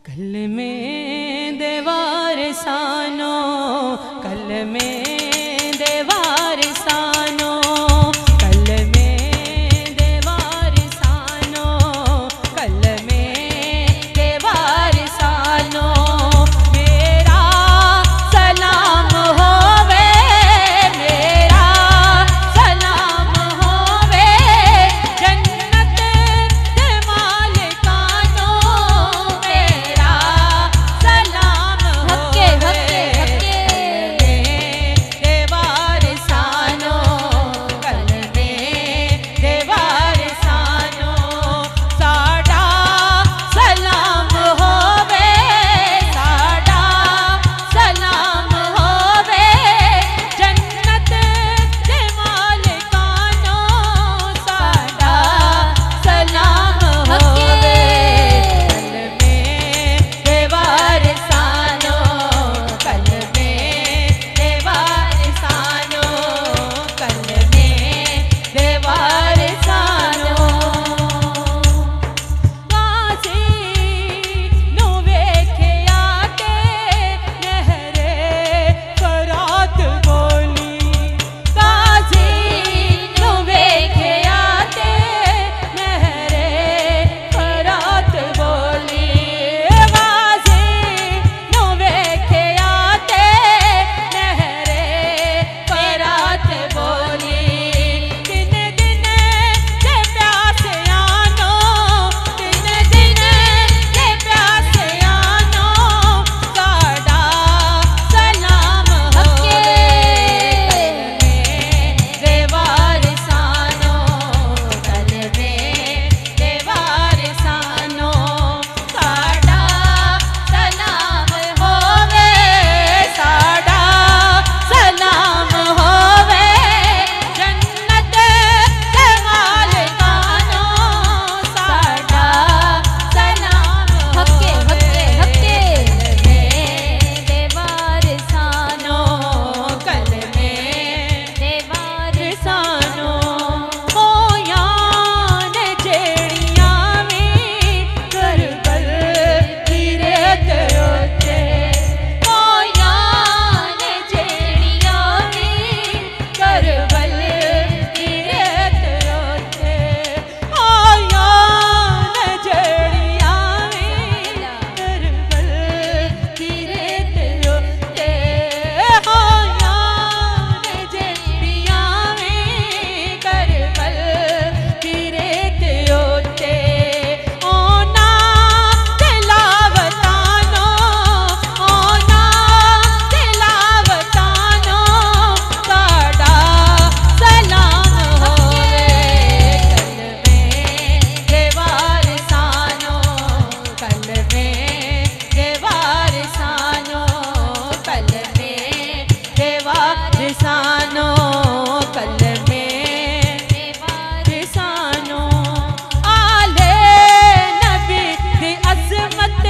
कल में देवार सानो, कल में देवार सानो, कल में देवार सानो, कल में देवार सानो। मेरा सलाम होवे, मेरा सलाम होवे, जन्नत दे मालिकानो। मेरा सलाम होवे, देवार सानो, कल में देवार सानो। साडा सलाम होवे, साडा सलाम होवे, जन्नत दे मालिकानो। साडा सलाम होवे, कल में देवार सानो, कल में देवार सानो, कल में देवार सानो। काजी नू वेखिया ते नहरे फरात बोली, काजी नू वेखिया ते नहरे फरात बोली, काजी नू वेखिया ते नहरे फरात बोली। दिन दिन ते प्यासे आनो, दिन दिन ते प्यासे आनो, साडा सलाम होवे, कल में देवार सानो, कल में देवार सानो। साडा सलाम होवे, साडा सलाम होवे, जन्नत दे मालिकानो। साडा सलाम होवे, कल में देवार सानो, कल में देवार सानो। होयां ने जेड़ियां वी करबल दी रेत उत्ते, होयां ने जेड़ियां वी करबल दी रेत उत्ते, होयां ने जेड़ियां वी करबल दी रेत उत्ते, होयां ने जेड़ियां वी करबल दी रेत उत्ते। ओना तिलावतानो, ओना तिलावतानो, साडा सलाम होवे, कल में देवार सानो, कल में देवार सानो, कल में देवार सानो, कल में देवार सानो। आले नबी दी अज़मत